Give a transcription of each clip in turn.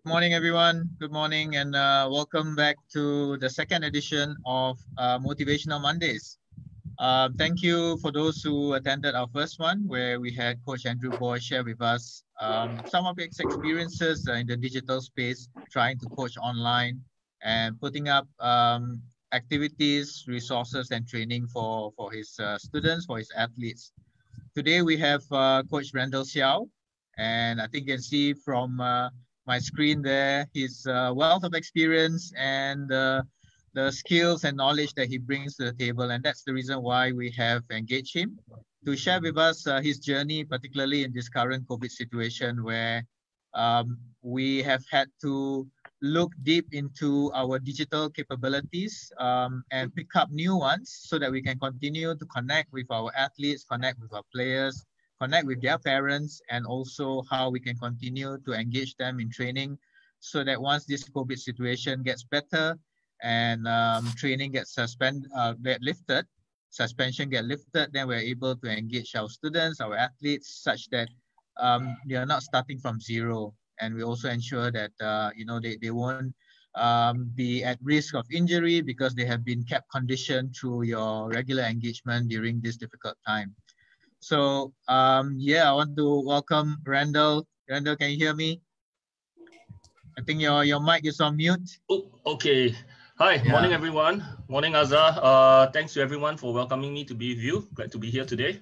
Morning, everyone. Good morning, and welcome back to the second edition of Motivational Mondays. Thank you for those who attended our first one, where we had Coach Andrew Boy share with us some of his experiences in the digital space, trying to coach online and putting up activities, resources, and training for his students, for his athletes. Today we have Coach Randell Siow, and I think you can see from my screen there his wealth of experience and the skills and knowledge that he brings to the table, and that's the reason why we have engaged him to share with us his journey, particularly in this current COVID situation where we have had to look deep into our digital capabilities and pick up new ones so that we can continue to connect with our athletes, connect with our players, connect with their parents, and also how we can continue to engage them in training so that once this COVID situation gets better and training gets lifted, suspension get lifted, then we're able to engage our students, our athletes, such that they are not starting from zero. And we also ensure that they won't be at risk of injury because they have been kept conditioned through your regular engagement during this difficult time. So I want to welcome Randell. Randell, can you hear me? I think your mic is on mute. Oh, okay. Hi, morning everyone. Morning Azhar. Thanks to everyone for welcoming me to be with you. Glad to be here today.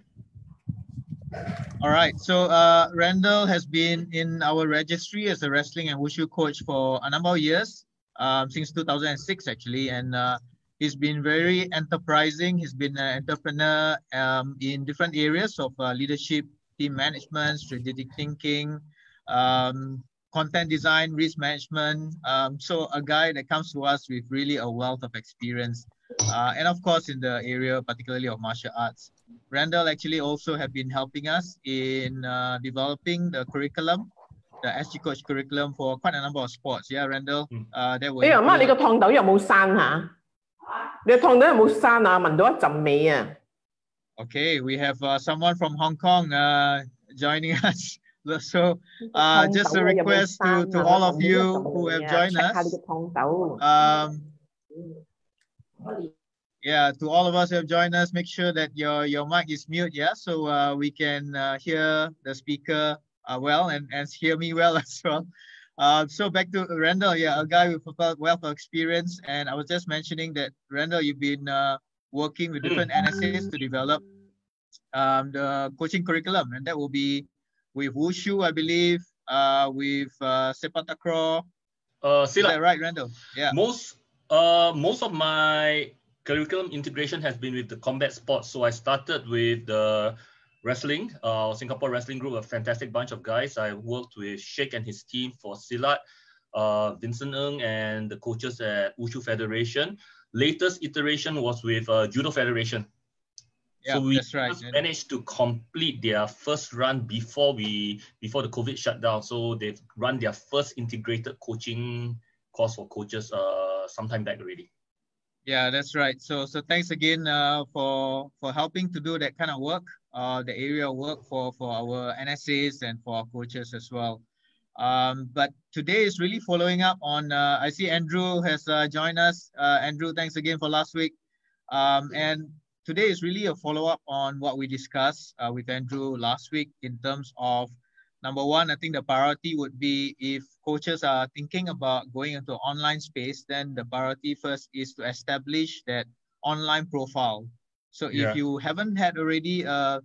All right. So Randell has been in our registry as a wrestling and wushu coach for a number of years, since 2006 actually, and he's been very enterprising. He's been an entrepreneur in different areas of leadership, team management, strategic thinking, content design, risk management. So a guy that comes to us with really a wealth of experience, and of course in the area particularly of martial arts. Randell actually also have been helping us in developing the curriculum, the SG Coach curriculum for quite a number of sports. Yeah, Randell. That will include... 媽，你個燙斗有冇生嚇？你個燙斗有冇生啊？聞到一陣味啊！ Okay, we have someone from Hong Kong joining us. So just a request to all of you who have joined us. Yeah, to all of us who have joined us, make sure that your mic is mute, yeah, so we can hear the speaker well and hear me well as well. So back to Randell, yeah, a guy with a wealth of experience, and I was just mentioning that Randell, you've been working with different NSAs to develop the coaching curriculum, and that will be with wushu, I believe, with sepak takraw. Is that right, Randell? Yeah. Most of my curriculum integration has been with the combat sports. So I started with the wrestling, Singapore Wrestling Group, a fantastic bunch of guys. I worked with Sheikh and his team for Silat, Vincent Ng and the coaches at Wushu Federation. Latest iteration was with Judo Federation. Yeah, so we that's right. managed to complete their first run before the COVID shutdown. So they've run their first integrated coaching course for coaches sometime back already. Yeah, that's right. So thanks again for helping to do that kind of work, the area of work for our NSAs and for our coaches as well. But today is really following up on, I see Andrew has joined us. Andrew, thanks again for last week. And today is really a follow-up on what we discussed with Andrew last week in terms of, number one, I think the priority would be if coaches are thinking about going into online space, then the priority first is to establish that online profile. So if you haven't had already a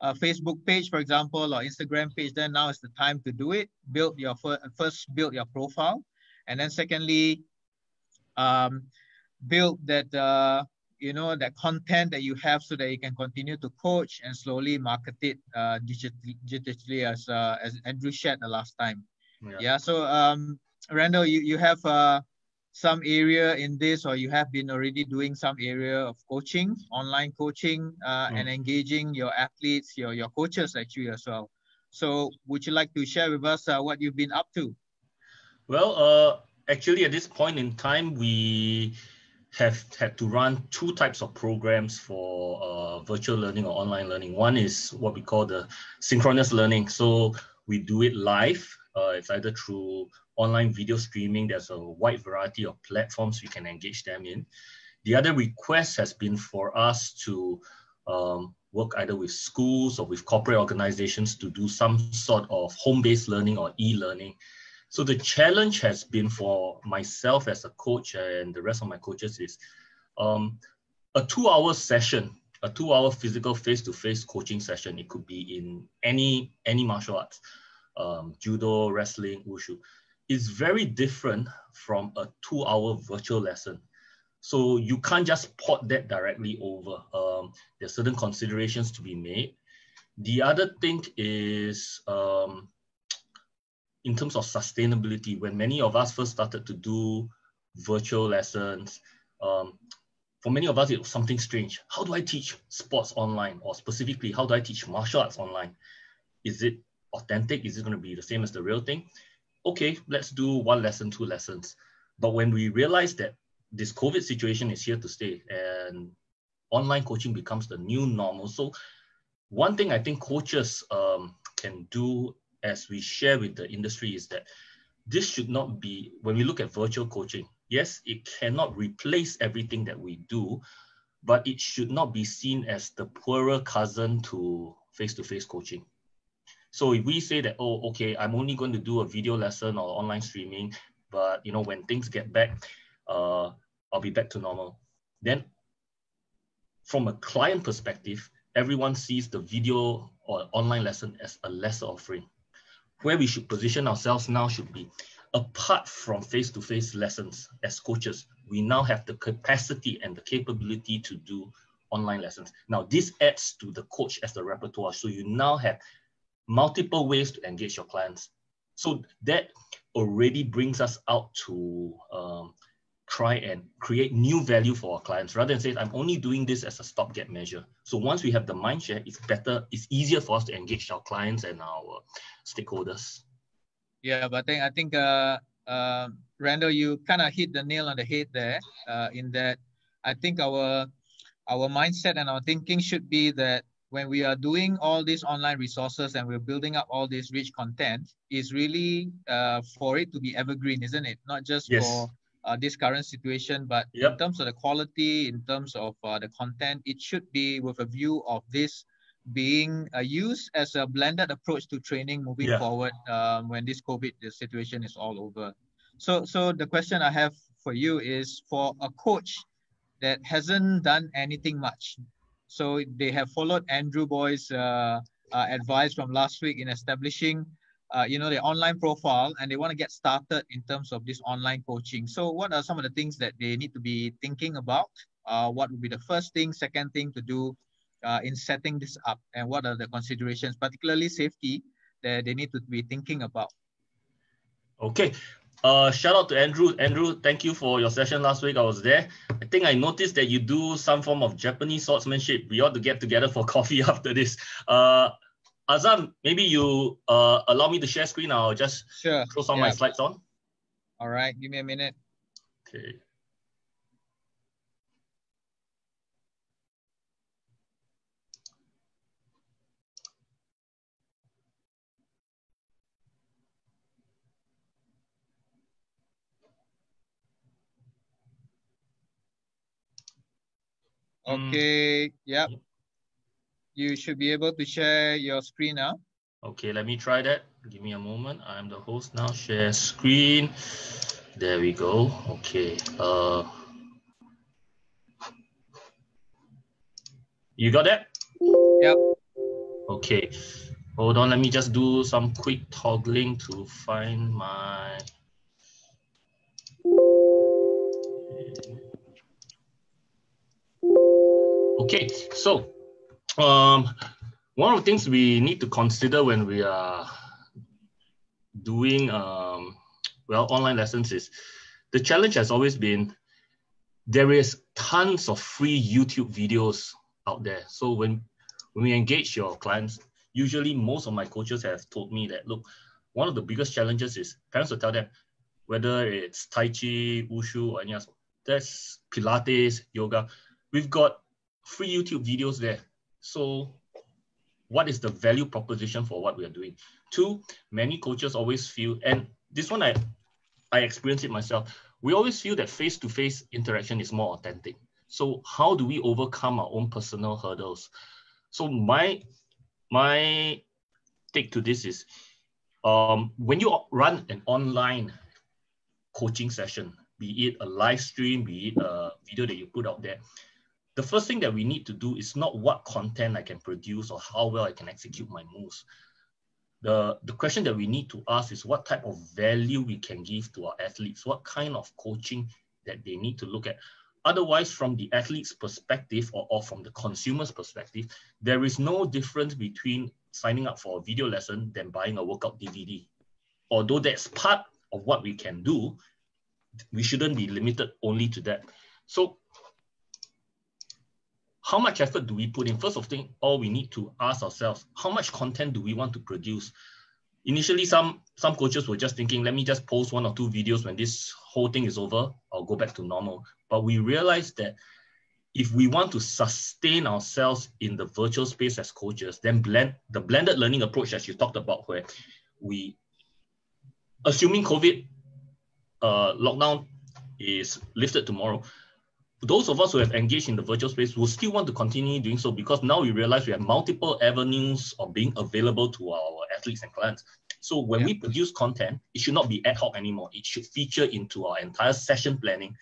Facebook page, for example, or Instagram page, then now is the time to do it. Build your first build your profile. And then secondly, build that, that content that you have so that you can continue to coach and slowly market it digitally as Andrew shared the last time. Yeah. So Randell, you have some area in this, or you have been already doing some area of coaching, online coaching, and engaging your athletes, your coaches actually as well. So would you like to share with us what you've been up to? Well, actually at this point in time, we have had to run two types of programs for virtual learning or online learning. One is what we call the synchronous learning. So we do it live. It's either through online video streaming. There's a wide variety of platforms we can engage them in. The other request has been for us to work either with schools or with corporate organizations to do some sort of home-based learning or e-learning. So the challenge has been for myself as a coach and the rest of my coaches is a 2-hour session, a 2-hour physical face-to-face coaching session. It could be in any martial arts, judo, wrestling, wushu. It's very different from a 2-hour virtual lesson. So you can't just port that directly over. There's certain considerations to be made. The other thing is in terms of sustainability, when many of us first started to do virtual lessons, for many of us, it was something strange. How do I teach sports online? Or specifically, how do I teach martial arts online? Is it authentic? Is it going to be the same as the real thing? Okay, let's do 1 lesson, 2 lessons. But when we realized that this COVID situation is here to stay and online coaching becomes the new normal. So one thing I think coaches can do as we share with the industry is that this should not be, when we look at virtual coaching, yes, it cannot replace everything that we do, but it should not be seen as the poorer cousin to face-to-face coaching. So if we say that, oh, okay, I'm only going to do a video lesson or online streaming, but when things get back, I'll be back to normal. Then from a client perspective, everyone sees the video or online lesson as a lesser offering. Where we should position ourselves now should be, apart from face-to-face lessons as coaches, we now have the capacity and the capability to do online lessons. Now, this adds to the coach as the repertoire. So you now have multiple ways to engage your clients. So that already brings us out to try and create new value for our clients rather than say, I'm only doing this as a stopgap measure. So once we have the mind share, it's easier for us to engage our clients and our stakeholders. Yeah, but I think Randell, you kind of hit the nail on the head there in that I think our mindset and our thinking should be that when we are doing all these online resources and we're building up all this rich content, is really for it to be evergreen, isn't it? Not just for this current situation, but in terms of the quality, in terms of the content, it should be with a view of this being used as a blended approach to training moving forward when this COVID situation is all over. So the question I have for you is, for a coach that hasn't done anything much, so they have followed Andrew Boy's advice from last week in establishing their online profile, and they want to get started in terms of this online coaching. So what are some of the things that they need to be thinking about? What would be the first thing, second thing to do in setting this up? And what are the considerations, particularly safety, that they need to be thinking about? Okay. Shout out to Andrew. Andrew, thank you for your session last week. I was there. I think I noticed that you do some form of Japanese swordsmanship. We ought to get together for coffee after this. Azam, maybe you allow me to share screen. I'll just throw some of my slides on. All right, give me a minute. Okay. Okay, yep. You should be able to share your screen now. Okay, let me try that. Give me a moment. I'm the host now. Share screen. There we go. Okay. You got that? Yep. Okay. Hold on. Let me just do some quick toggling to find my... Okay, so one of the things we need to consider when we are doing online lessons is the challenge has always been there is tons of free YouTube videos out there. So when we engage your clients, usually most of my coaches have told me that, look, one of the biggest challenges is parents will tell them, whether it's Tai Chi, Wushu, or any other, there's Pilates, yoga, we've got free YouTube videos there. So what is the value proposition for what we are doing? Two, many coaches always feel, and this one I experience it myself. We always feel that face-to-face interaction is more authentic. So how do we overcome our own personal hurdles? So my take to this is, when you run an online coaching session, be it a live stream, be it a video that you put out there, the first thing that we need to do is not what content I can produce or how well I can execute my moves. The question that we need to ask is what type of value we can give to our athletes, what kind of coaching that they need to look at. Otherwise, from the athlete's perspective or from the consumer's perspective, there is no difference between signing up for a video lesson than buying a workout DVD. Although that's part of what we can do, we shouldn't be limited only to that. So how much effort do we put in? First of all, we need to ask ourselves, how much content do we want to produce? Initially, some coaches were just thinking, let me just post 1 or 2 videos. When this whole thing is over, I'll go back to normal. But we realized that if we want to sustain ourselves in the virtual space as coaches, then the blended learning approach that you talked about, where we, assuming COVID lockdown is lifted tomorrow, those of us who have engaged in the virtual space will still want to continue doing so, because now we realize we have multiple avenues of being available to our athletes and clients. So when we produce content, it should not be ad hoc anymore. It should feature into our entire session planning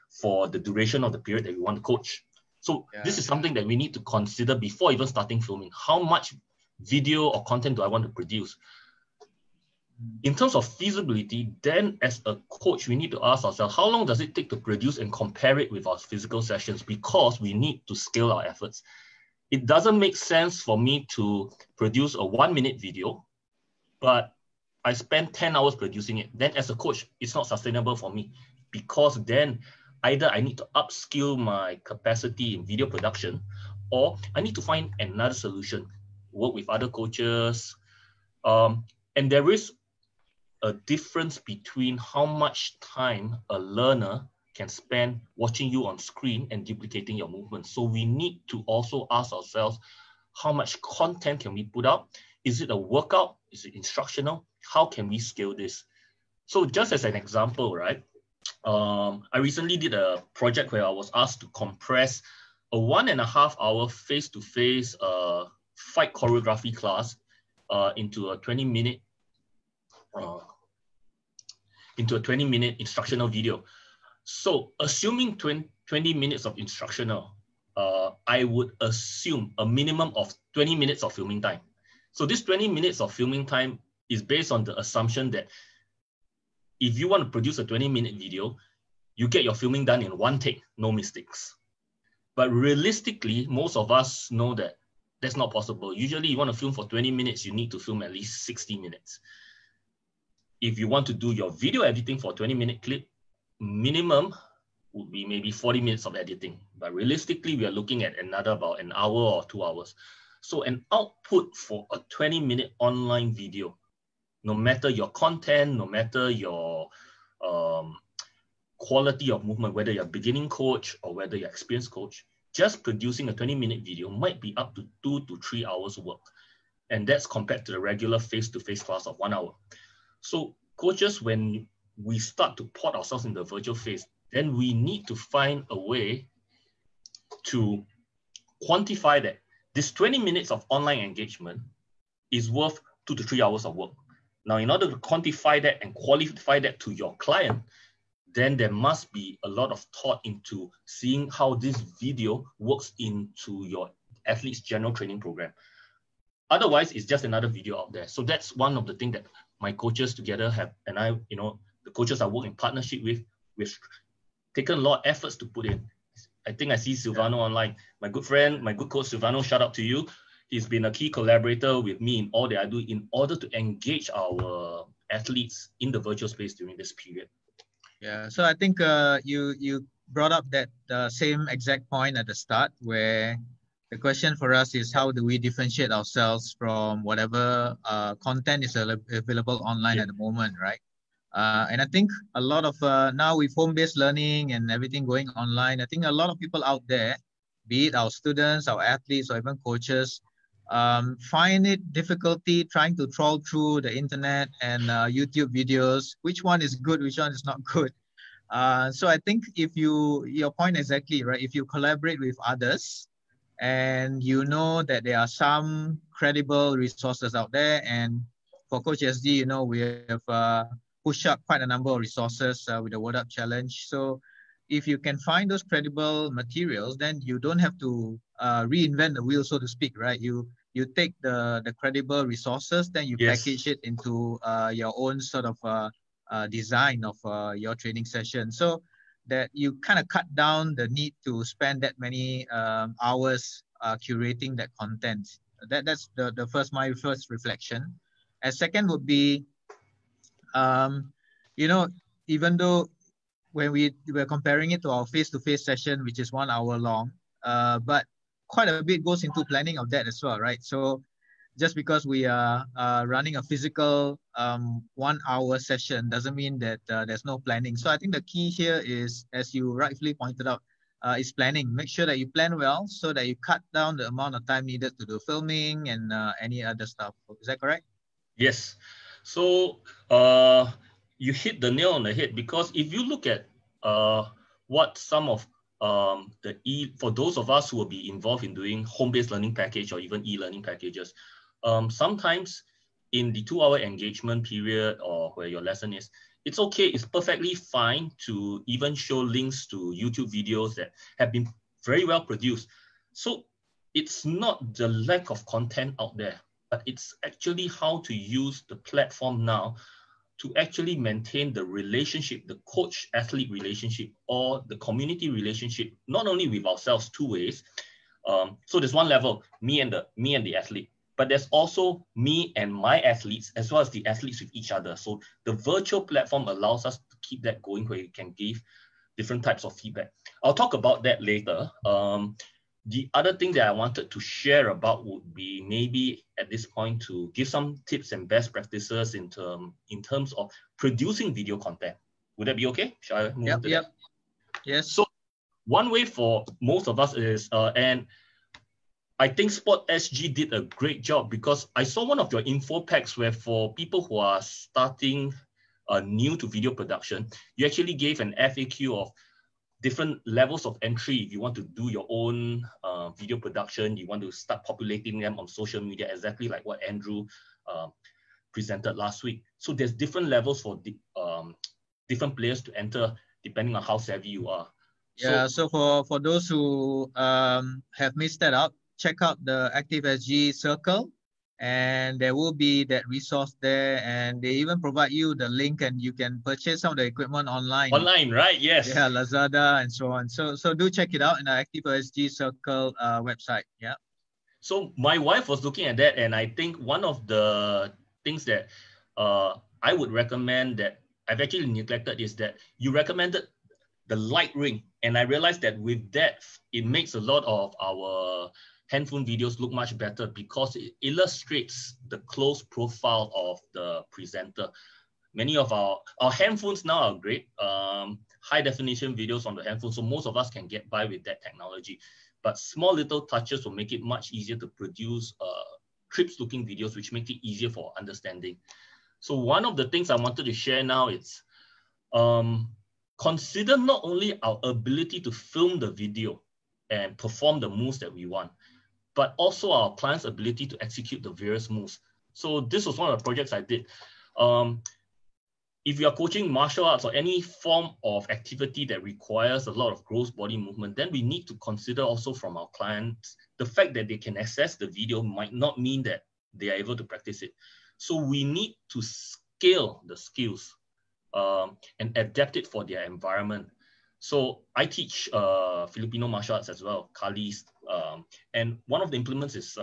for the duration of the period that we want to coach. So this is something that we need to consider before even starting filming. How much video or content do I want to produce? In terms of feasibility, then as a coach, we need to ask ourselves, how long does it take to produce and compare it with our physical sessions? Because we need to scale our efforts. It doesn't make sense for me to produce a 1-minute video, but I spend 10 hours producing it. Then as a coach, it's not sustainable for me, because then either I need to upskill my capacity in video production, or I need to find another solution, work with other coaches. And there is a difference between how much time a learner can spend watching you on screen and duplicating your movements. So we need to also ask ourselves, how much content can we put out? Is it a workout? Is it instructional? How can we scale this? So just as an example, right? I recently did a project where I was asked to compress a 1.5-hour face-to-face fight choreography class into a 20-minute instructional video. So assuming 20 minutes of instructional, I would assume a minimum of 20 minutes of filming time. So this 20 minutes of filming time is based on the assumption that if you want to produce a 20-minute video, you get your filming done in 1 take, no mistakes. But realistically, most of us know that that's not possible. Usually you want to film for 20 minutes, you need to film at least 60 minutes. If you want to do your video editing for a 20-minute clip, minimum would be maybe 40 minutes of editing. But realistically, we are looking at another about an hour or 2 hours. So an output for a 20-minute online video, no matter your content, no matter your quality of movement, whether you're a beginning coach or whether you're an experienced coach, just producing a 20-minute video might be up to 2 to 3 hours work. And that's compared to the regular face-to-face class of 1 hour. So coaches, when we start to put ourselves in the virtual phase, then we need to find a way to quantify that this 20 minutes of online engagement is worth 2 to 3 hours of work. Now, in order to quantify that and qualify that to your client, then there must be a lot of thought into seeing how this video works into your athlete's general training program. Otherwise, it's just another video out there. So that's one of the things that my coaches together have, and I, the coaches I work in partnership with, we've taken a lot of efforts to put in. I think I see Silvano online. My good friend, my good coach Silvano, shout out to you. He's been a key collaborator with me in all that I do in order to engage our athletes in the virtual space during this period. Yeah, so I think you brought up that same exact point at the start, where the question for us is, how do we differentiate ourselves from whatever content is available online at the moment, right? And I think a lot of now with home-based learning and everything going online, I think a lot of people out there, be it our students, our athletes, or even coaches, find it difficulty trying to troll through the internet and YouTube videos, which one is good, which one is not good. So I think if your point exactly, right? If you collaborate with others and you know that there are some credible resources out there, and for Coach SD, we have pushed up quite a number of resources with the Word Up Challenge. So if you can find those credible materials, then you don't have to reinvent the wheel, so to speak, right? You take the credible resources, then you Yes. package it into your own sort of design of your training session, so that you kind of cut down the need to spend that many hours curating that content. That's my first reflection. And second would be, you know, even though when we were comparing it to our face-to-face session, which is 1 hour long, but quite a bit goes into planning of that as well, right? So just because we are running a physical 1 hour session doesn't mean that there's no planning. So I think the key here is, as you rightfully pointed out, is planning. Make sure that you plan well so that you cut down the amount of time needed to do filming and any other stuff. Is that correct? Yes. So you hit the nail on the head, because if you look at what some of for those of us who will be involved in doing home-based learning package or even e-learning packages, sometimes in the 2-hour engagement period or where your lesson is, it's okay, it's perfectly fine to even show links to YouTube videos that have been very well produced. So it's not the lack of content out there, but it's actually how to use the platform now to actually maintain the relationship, the coach-athlete relationship, or the community relationship, not only with ourselves, two ways. So there's one level, me and the athlete, but there's also me and my athletes, as well as the athletes with each other. So the virtual platform allows us to keep that going, where you can give different types of feedback. I'll talk about that later. The other thing that I wanted to share about would be maybe at this point to give some tips and best practices in terms of producing video content. Would that be okay? Shall I move on to that? Yes. So one way for most of us is, and I think CoachSG did a great job, because I saw one of your info packs where for people who are starting new to video production, you actually gave an FAQ of different levels of entry. If you want to do your own video production, you want to start populating them on social media, exactly like what Andrew presented last week. So there's different levels for different players to enter depending on how savvy you are. Yeah, so for those who have missed that out, check out the ActiveSG circle, and there will be that resource there, and they even provide you the link, and you can purchase some of the equipment online. Online, right? Yes. Yeah, Lazada and so on. So do check it out in the ActiveSG circle website. Yeah. So my wife was looking at that, and I think one of the things that I would recommend that I've actually neglected is that you recommended the light ring. And I realized that with that, it makes a lot of our handphone videos look much better, because it illustrates the close profile of the presenter. Many of our handphones now are great, high definition videos on the handphone. So most of us can get by with that technology, but small little touches will make it much easier to produce crisp looking videos, which make it easier for understanding. So one of the things I wanted to share now is, consider not only our ability to film the video and perform the moves that we want, but also our client's ability to execute the various moves. So this was one of the projects I did. If you are coaching martial arts or any form of activity that requires a lot of gross body movement, then we need to consider also from our clients, the fact that they can access the video might not mean that they are able to practice it. So we need to scale the skills and adapt it for their environment. So I teach Filipino martial arts as well, Kali's, and one of the implements is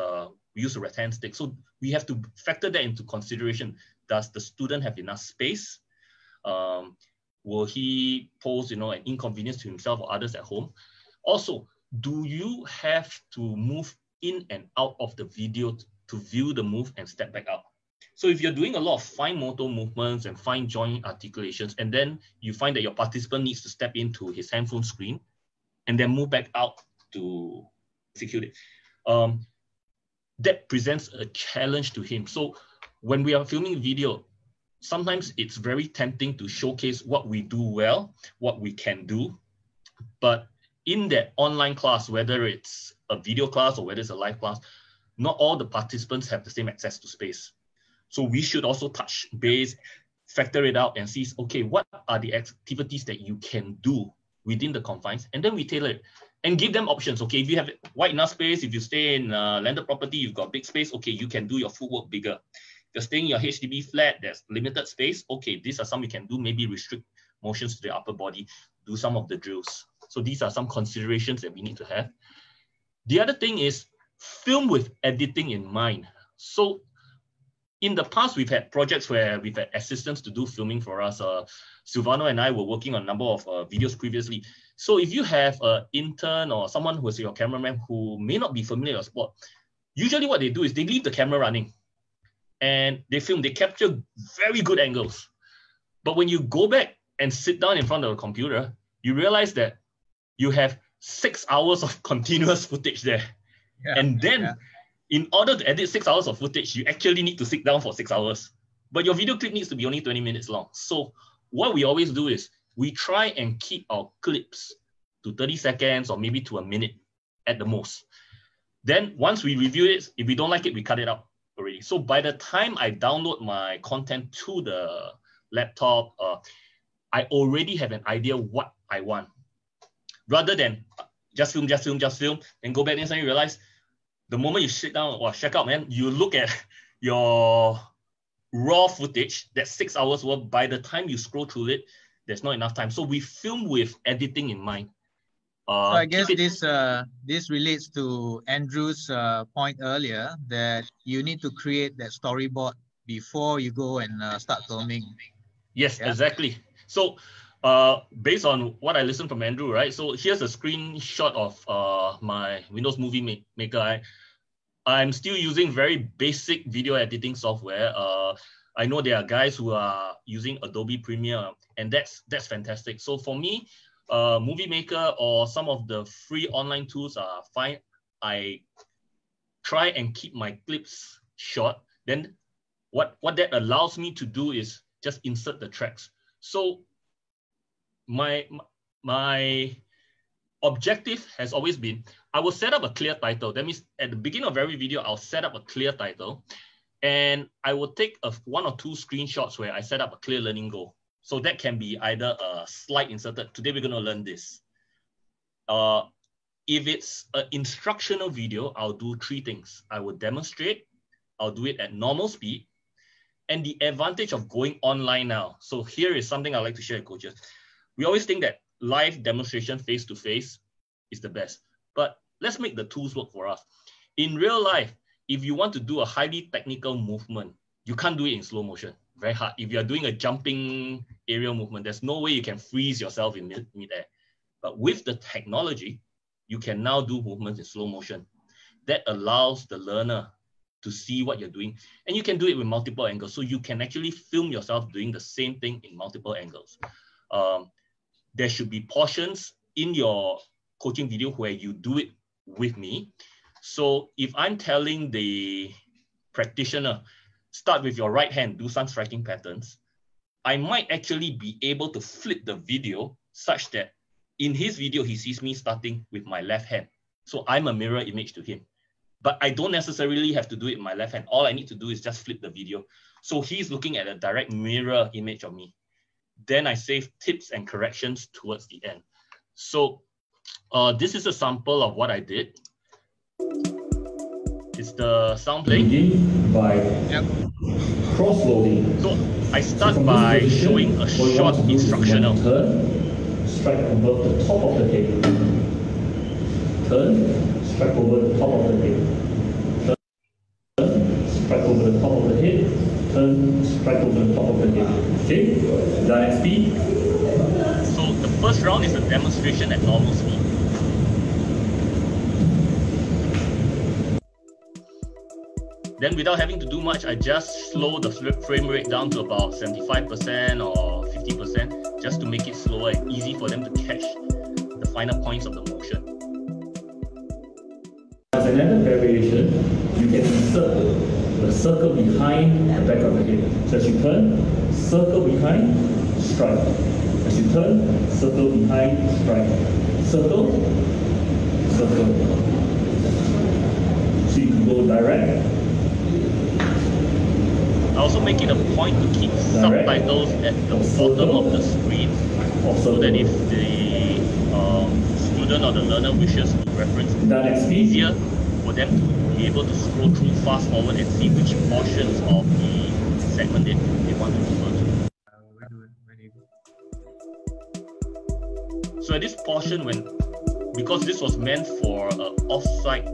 we use a rattan stick. So we have to factor that into consideration. Does the student have enough space? Will he pose, an inconvenience to himself or others at home? Also, do you have to move in and out of the video to view the move and step back out? So if you're doing a lot of fine motor movements and fine joint articulations, and then you find that your participant needs to step into his handphone screen and then move back out to execute it, that presents a challenge to him. So when we are filming video, sometimes it's very tempting to showcase what we do well, what we can do. But in that online class, whether it's a video class or whether it's a live class, not all the participants have the same access to space. So we should also touch base, factor it out and see, okay, what are the activities that you can do within the confines? And then we tailor it and give them options. Okay, if you have wide enough space, if you stay in landed property, you've got big space, okay, you can do your footwork bigger. If you're staying in your HDB flat, there's limited space, okay, these are some you can do, maybe restrict motions to the upper body, do some of the drills. So these are some considerations that we need to have. The other thing is film with editing in mind. So in the past, we've had projects where we've had assistants to do filming for us. Silvano and I were working on a number of videos previously. So if you have an intern or someone who is your cameraman who may not be familiar with sport, usually what they do is they leave the camera running and they film, they capture very good angles. But when you go back and sit down in front of a computer, you realize that you have 6 hours of continuous footage there. Yeah. And then in order to edit 6 hours of footage, you actually need to sit down for 6 hours. But your video clip needs to be only 20 minutes long. So what we always do is we try and keep our clips to 30 seconds or maybe to a minute at the most. Then once we review it, if we don't like it, we cut it out already. So by the time I download my content to the laptop, I already have an idea what I want. Rather than just film, and go back and suddenly realize the moment you sit down, well, check out, man, you look at your raw footage, that's 6 hours worth. By the time you scroll through it, there's not enough time. So we film with editing in mind. So I guess this relates to Andrew's point earlier that you need to create that storyboard before you go and start filming. Yes, exactly. So based on what I listened from Andrew, right? So here's a screenshot of my Windows Movie Maker. I'm still using very basic video editing software. I know there are guys who are using Adobe Premiere, and that's fantastic. So for me, Movie Maker or some of the free online tools are fine. I try and keep my clips short. Then what that allows me to do is just insert the tracks. So my objective has always been, I will set up a clear title. That means at the beginning of every video, I'll set up a clear title and I will take one or two screenshots where I set up a clear learning goal. So that can be either a slide inserted. Today, we're going to learn this. If it's an instructional video, I'll do three things. I will demonstrate, I'll do it at normal speed, and the advantage of going online now. So here is something I'd like to share with coaches. We always think that live demonstration face-to-face is the best, but let's make the tools work for us. In real life, if you want to do a highly technical movement, you can't do it in slow motion, very hard. If you're doing a jumping aerial movement, there's no way you can freeze yourself in mid-air. But with the technology, you can now do movements in slow motion. That allows the learner to see what you're doing, and you can do it with multiple angles. So you can actually film yourself doing the same thing in multiple angles. There should be portions in your coaching video where you do it with me. So if I'm telling the practitioner, start with your right hand, do some striking patterns, I might actually be able to flip the video such that in his video, he sees me starting with my left hand. So I'm a mirror image to him. But I don't necessarily have to do it in my left hand. All I need to do is just flip the video. So he's looking at a direct mirror image of me. Then I save tips and corrections towards the end. So this is a sample of what I did. It's the sound playing. Begin by cross-loading. So I start by showing a short instructional. Turn, strike above the top of the head. Turn, strike over the top of the head. Turn, strike over the top of the head. Turn, strike over the top of the head. Okay, direct speed. So the first round is a demonstration at normal speed. Then without having to do much, I just slow the frame rate down to about 75% or 50% just to make it slower and easy for them to catch the finer points of the motion. As an added variation, you can insert the circle behind the back of the head. So as you turn, circle behind, strike. As you turn, circle behind, strike. Circle, circle. So you can go direct. I also make it a point to keep subtitles at the bottom of the screen, so that if the student or the learner wishes to reference, it's easier for them to be able to scroll through fast forward and see which portions of the segment they want to refer to. So at this portion, because this was meant for off-site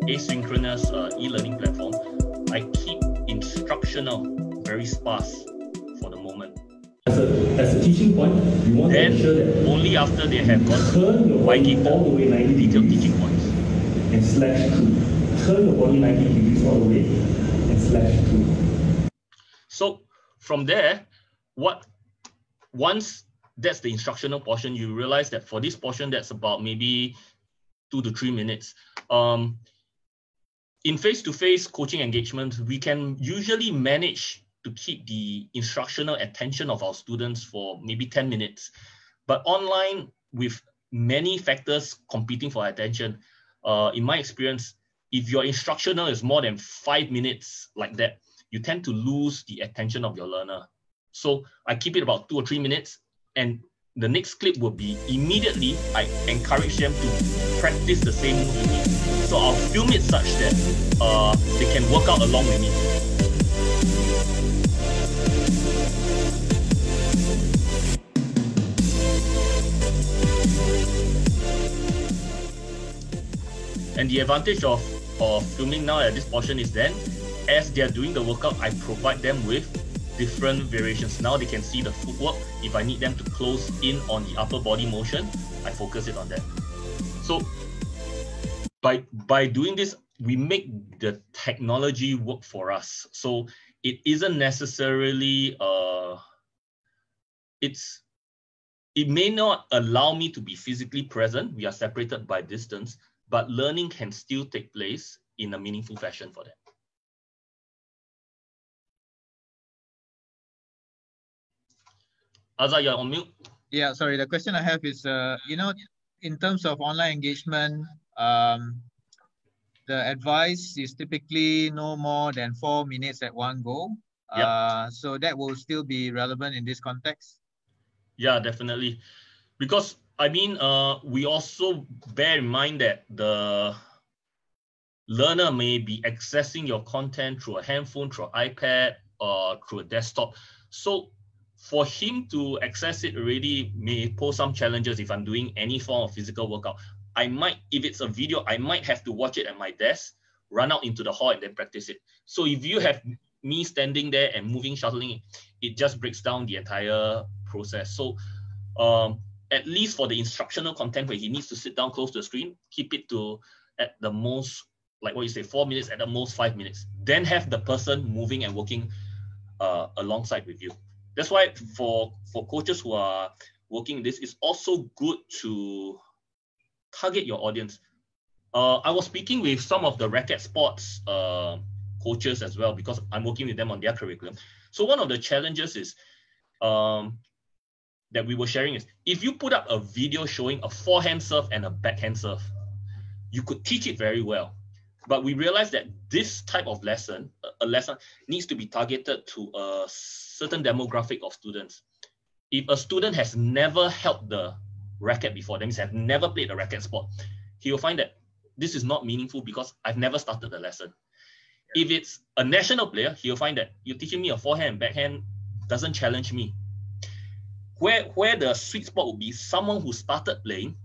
asynchronous e-learning platform, I keep instructional very sparse for the moment. As a teaching point, you want to ensure that only after they have gone turn your body all the way 90 detailed degrees teaching points and slash through. Turn your body 90 degrees all the way and slash through. So from there, once that's the instructional portion, you realize that for this portion, that's about maybe 2 to 3 minutes. In face-to-face coaching engagements, we can usually manage to keep the instructional attention of our students for maybe 10 minutes. But online, with many factors competing for attention, in my experience, if your instructional is more than 5 minutes like that, you tend to lose the attention of your learner. So I keep it about 2 or 3 minutes, and the next clip will be immediately I encourage them to practice the same move with me. So I'll film it such that they can work out along with me. And the advantage of filming now at this portion is then, as they're doing the workout, I provide them with different variations. Now they can see the footwork. If I need them to close in on the upper body motion, I focus it on that. So by doing this, we make the technology work for us. So it isn't necessarily, it may not allow me to be physically present. We are separated by distance, but learning can still take place in a meaningful fashion for them. Azhar, you're on mute. Yeah, sorry. The question I have is, in terms of online engagement, the advice is typically no more than 4 minutes at one go. Yep. So that will still be relevant in this context? Yeah, definitely. Because, I mean, we also bear in mind that the learner may be accessing your content through a handphone, through an iPad, or through a desktop. So for him to access it already may pose some challenges if I'm doing any form of physical workout. I might, if it's a video, I might have to watch it at my desk, run out into the hall and then practice it. So if you have me standing there and moving, shuttling, it just breaks down the entire process. So at least for the instructional content where he needs to sit down close to the screen, keep it to at the most, like what you say, 4 minutes, at the most 5 minutes. Then have the person moving and working alongside with you. That's why for coaches who are working this, it's also good to target your audience. I was speaking with some of the racket sports coaches as well, because I'm working with them on their curriculum. So one of the challenges is that we were sharing is, if you put up a video showing a forehand serve and a backhand serve, you could teach it very well. But we realized that this type of lesson, a lesson needs to be targeted to a certain demographic of students. If a student has never held the racket before, that means have never played a racket sport, he will find that this is not meaningful because I've never started the lesson. If it's a national player, he'll find that you're teaching me a forehand and backhand doesn't challenge me. Where the sweet spot would be someone who started playing,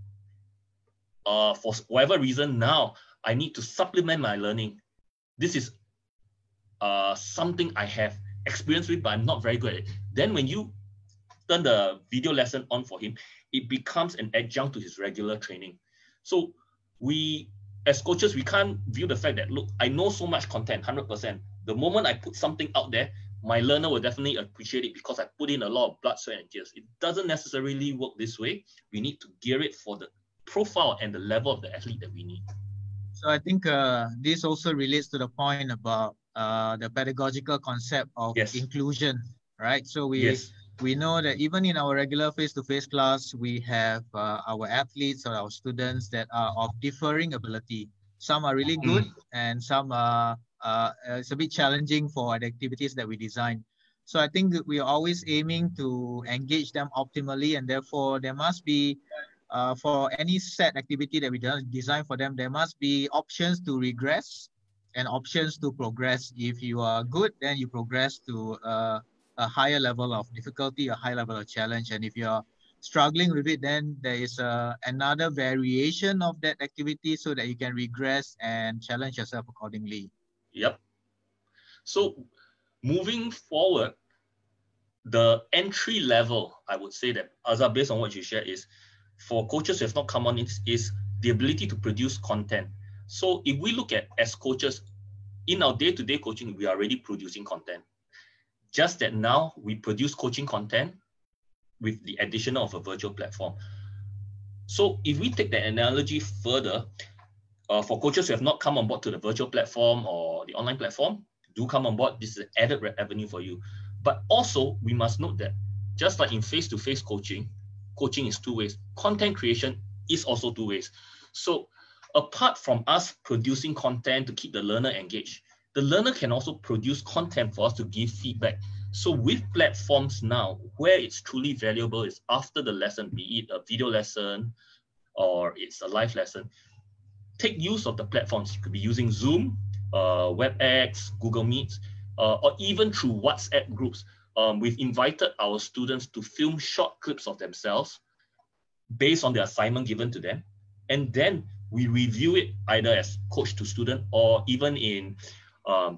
for whatever reason, now I need to supplement my learning. This is something I have experience with, but I'm not very good at it. Then when you turn the video lesson on for him, it becomes an adjunct to his regular training. So we, as coaches, we can't view the fact that, look, I know so much content, 100%. The moment I put something out there, my learner will definitely appreciate it because I put in a lot of blood, sweat, and tears. It doesn't necessarily work this way. We need to gear it for the profile and the level of the athlete that we need. So I think this also relates to the point about the pedagogical concept of Yes. inclusion, right? So Yes. we know that even in our regular face-to-face class, we have our athletes or our students that are of differing ability. Some are really good, and some are it's a bit challenging for the activities that we design. So I think that we are always aiming to engage them optimally, and therefore there must be for any set activity that we design for them, there must be options to regress and options to progress. If you are good, then you progress to a higher level of difficulty, a high level of challenge. And if you're struggling with it, then there is another variation of that activity so that you can regress and challenge yourself accordingly. Yep. So moving forward, the entry level, I would say that, Azhar, based on what you shared, is for coaches who have not come on, is the ability to produce content. So if we look at, as coaches, in our day-to-day coaching, we are already producing content. Just that now we produce coaching content with the addition of a virtual platform. So if we take the analogy further, for coaches who have not come on board to the virtual platform or the online platform, do come on board. This is an added avenue for you. But also, we must note that just like in face-to-face coaching, coaching is two ways. Content creation is also two ways. So apart from us producing content to keep the learner engaged, the learner can also produce content for us to give feedback. So with platforms now, where it's truly valuable is after the lesson, be it a video lesson or it's a live lesson, take use of the platforms. You could be using Zoom, WebEx, Google Meet, or even through WhatsApp groups. We've invited our students to film short clips of themselves based on the assignment given to them. And then we review it either as coach to student or even in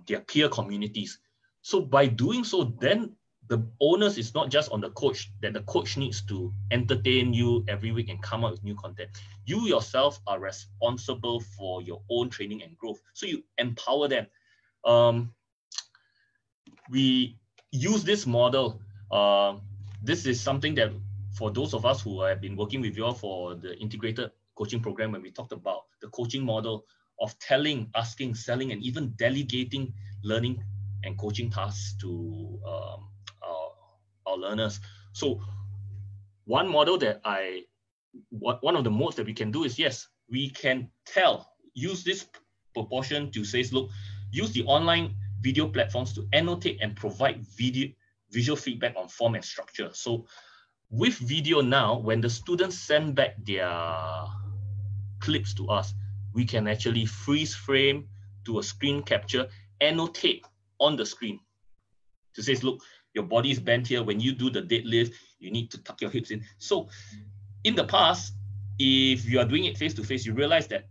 their peer communities. So by doing so, then the onus is not just on the coach, that the coach needs to entertain you every week and come up with new content. You yourself are responsible for your own training and growth. So you empower them. We use this model. This is something that for those of us who have been working with you all for the integrated coaching program, when we talked about the coaching model of telling, asking, selling, and even delegating learning and coaching tasks to our learners. So one model that one of the modes that we can do is, yes, we can use this proportion to say, look, use the online video platforms to annotate and provide visual feedback on form and structure. So with video now, when the students send back their clips to us, we can actually freeze frame, do a screen capture, annotate on the screen to say, look, your body is bent here. When you do the deadlift, you need to tuck your hips in. So in the past, if you are doing it face-to-face, you realize that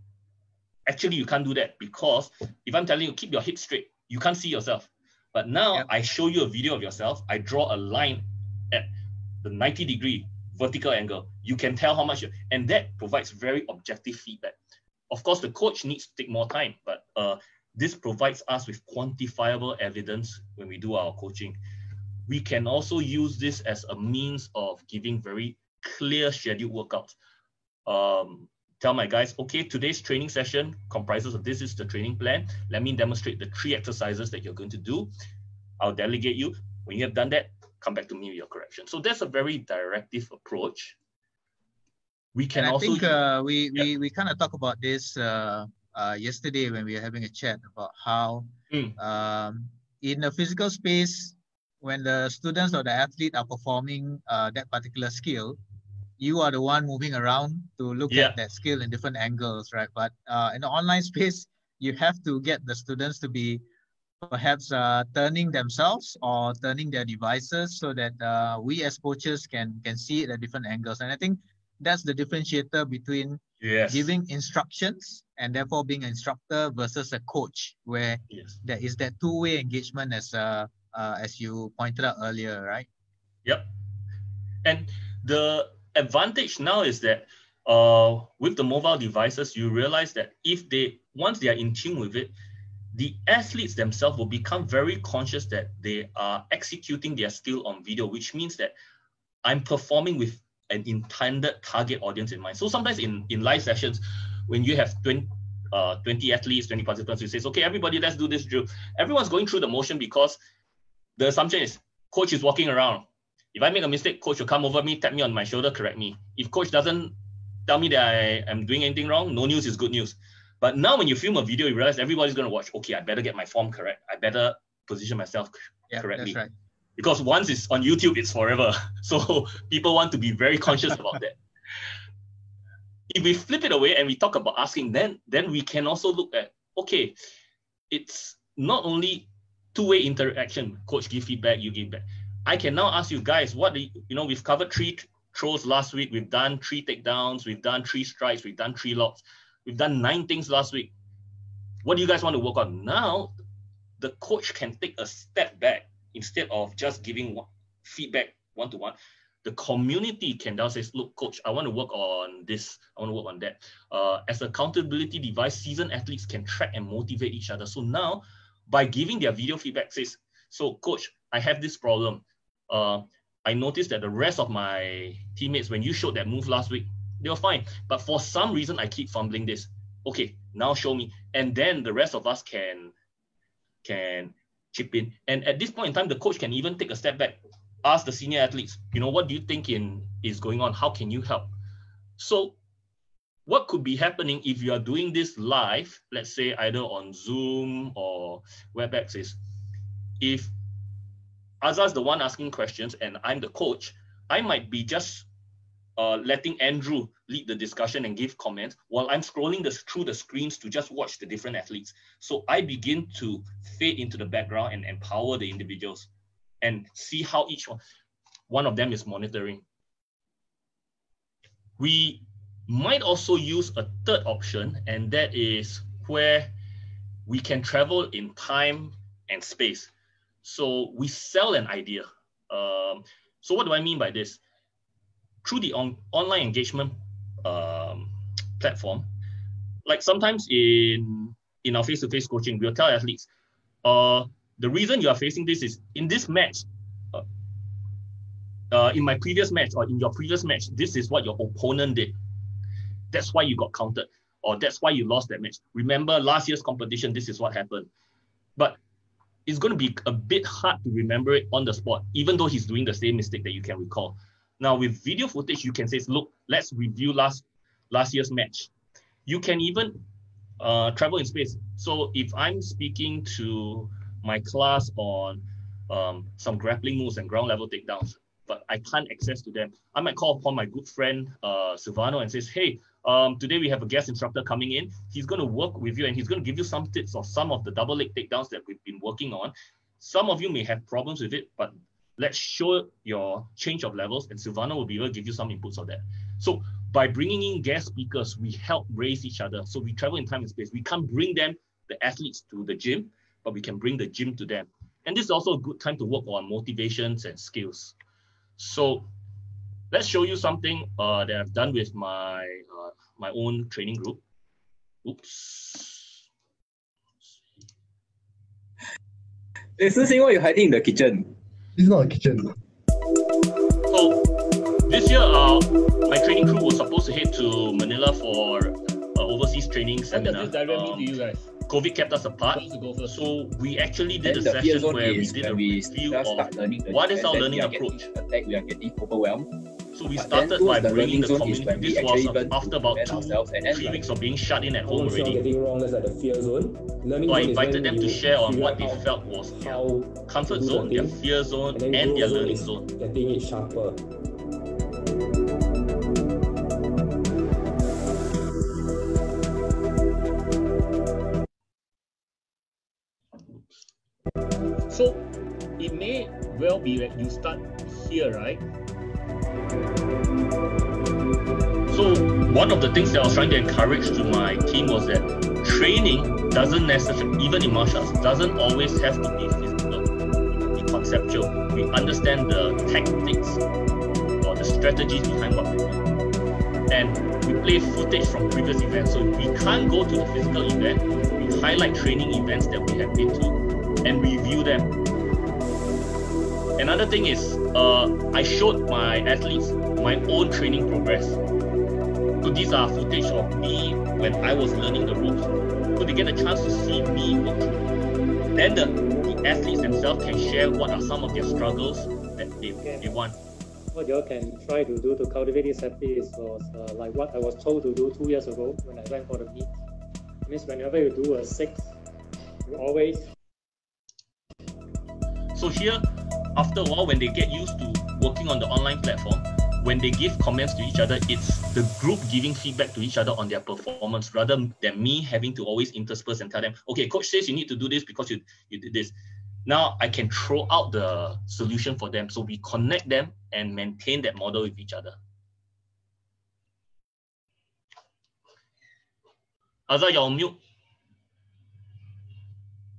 actually you can't do that, because if I'm telling you, keep your hips straight, you can't see yourself. But now I show you a video of yourself. I draw a line at the 90-degree vertical angle. You can tell how much, and that provides very objective feedback. Of course, the coach needs to take more time, but this provides us with quantifiable evidence when we do our coaching. We can also use this as a means of giving very clear scheduled workouts. Tell my guys, okay, today's training session comprises of this is the training plan. Let me demonstrate the 3 exercises that you're going to do. I'll delegate you. When you have done that, come back to me with your correction. So that's a very directive approach. We can and I also think we kind of talked about this yesterday when we were having a chat about how in a physical space, when the students or the athlete are performing that particular skill, you are the one moving around to look at that skill in different angles, right? But in the online space, you have to get the students to be perhaps turning themselves or turning their devices so that we as coaches can see it at different angles. And I think that's the differentiator between giving instructions and therefore being an instructor versus a coach, where there is that two-way engagement as you pointed out earlier, right? Yep. And the advantage now is that with the mobile devices, you realize that once they are in tune with it, the athletes themselves will become very conscious that they are executing their skill on video, which means that I'm performing with an intended target audience in mind. So sometimes in live sessions, when you have 20 athletes, 20 participants, who says, okay, everybody, let's do this drill. Everyone's going through the motion because the assumption is coach is walking around. If I make a mistake, coach will come over me, tap me on my shoulder, correct me. If coach doesn't tell me that I am doing anything wrong, no news is good news. But now when you film a video, you realize everybody's going to watch, okay, I better get my form correct. I better position myself correctly. That's right. Because once it's on YouTube, it's forever. So people want to be very conscious about that. If we flip it away and we talk about asking, then we can also look at, okay, it's not only two-way interaction. Coach give feedback, you give back. I can now ask you guys, we've covered 3 throws last week. We've done 3 takedowns. We've done 3 strikes. We've done 3 locks. We've done 9 things last week. What do you guys want to work on? Now, the coach can take a step back instead of just giving feedback one-to-one. The community can now say, look, coach, I want to work on this. I want to work on that. As an accountability device, seasoned athletes can track and motivate each other. So now, by giving their video feedback, says, so coach, I have this problem. I noticed that the rest of my teammates, when you showed that move last week, they were fine. But for some reason, I keep fumbling this. Okay, now show me. And then the rest of us can chip in. And at this point in time, the coach can even take a step back, ask the senior athletes, what do you think is going on? How can you help? So what could be happening if you are doing this live, let's say either on Zoom or WebEx, is if Azar's the one asking questions and I'm the coach, I might be just letting Andrew lead the discussion and give comments while I'm scrolling through the screens to just watch the different athletes. So I begin to fade into the background and empower the individuals and see how each one of them is monitoring. We might also use a third option, and that is where we can travel in time and space. So we sell an idea. So what do I mean by this? Through the online engagement platform, like sometimes in our face-to-face coaching, we'll tell athletes, the reason you are facing this is in this match, in my previous match or in your previous match, this is what your opponent did. That's why you got counted, or that's why you lost that match. Remember last year's competition, this is what happened. But it's going to be a bit hard to remember it on the spot, even though he's doing the same mistake that you can recall. Now with video footage, you can say, look, let's review last year's match. You can even travel in space. So if I'm speaking to my class on some grappling moves and ground level takedowns, but I can't access to them, I might call upon my good friend Silvano and says, hey, today we have a guest instructor coming in. He's going to work with you and he's going to give you some tips of some of the double leg takedowns that we've been working on. Some of you may have problems with it, but let's show your change of levels and Silvano will be able to give you some inputs of that. So by bringing in guest speakers, we help raise each other. So we travel in time and space. We can't bring them, the athletes, to the gym, but we can bring the gym to them. And this is also a good time to work on motivations and skills. So let's show you something that I've done with my my own training group. Oops. Hey, Sing, why are you hiding in the kitchen? It's not a kitchen. So this year, my training crew was supposed to head to Manila for overseas training seminar. What does this diagram mean to you guys? COVID kept us apart, so we actually did a session where we did a review of what is our learning approach. We are getting overwhelmed. So we started by bringing the community. This was after about 2-3 weeks of being shut in at home already. Getting wrong, that's like the fear zone. So I invited them to share on what they felt was their comfort zone, their fear zone, and their learning zone. Getting it sharper. So it may well be that you start here, right? So one of the things that I was trying to encourage to my team was that training doesn't necessarily, even in martial arts, doesn't always have to be physical, be conceptual. We understand the tactics or the strategies behind what we do. And we play footage from previous events. So if we can't go to the physical event, we highlight training events that we have been to and review them. Another thing is, I showed my athletes my own training progress. So these are footage of me when I was learning the ropes. So they get a chance to see me work through. Then the athletes themselves can share what are some of their struggles that they want. What you all can try to do to cultivate this habit was like what I was told to do 2 years ago when I went for the meet. It means whenever you do a 6, you always... So here, after a while, when they get used to working on the online platform, when they give comments to each other, it's the group giving feedback to each other on their performance rather than me having to always intersperse and tell them, okay, coach says you need to do this because you did this. Now I can throw out the solution for them. So we connect them and maintain that model with each other. Azhar, you're on mute.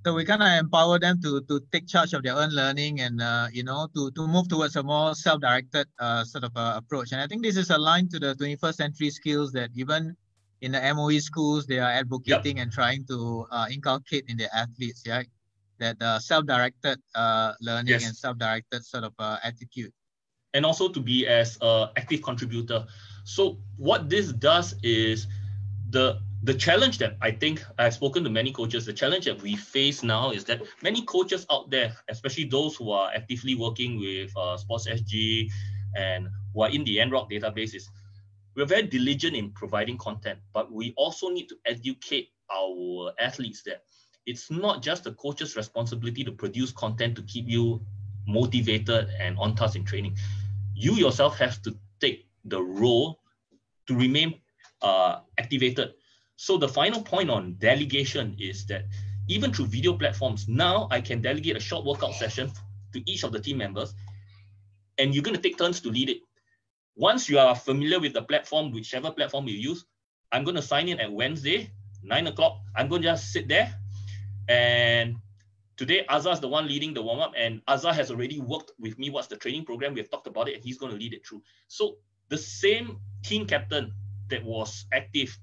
So we kind of empower them to take charge of their own learning and to move towards a more self-directed sort of approach. And I think this is aligned to the 21st century skills that even in the MOE schools they are advocating and trying to inculcate in their athletes. Yeah, that self-directed learning and self-directed sort of attitude. And also to be as an active contributor. So what this does is the challenge that I think I've spoken to many coaches, the challenge that we face now is that many coaches out there, especially those who are actively working with CoachSG and who are in the NROC databases, we're very diligent in providing content, but we also need to educate our athletes that it's not just the coach's responsibility to produce content to keep you motivated and on task in training. You yourself have to take the role to remain activated. So the final point on delegation is that even through video platforms, now I can delegate a short workout session to each of the team members, and you're going to take turns to lead it. Once you are familiar with the platform, whichever platform you use, I'm going to sign in at Wednesday, 9 o'clock. I'm going to just sit there. And today, Azhar is the one leading the warm-up, and Azhar has already worked with me. What's the training program? We've talked about it, and he's going to lead it through. So the same team captain that was active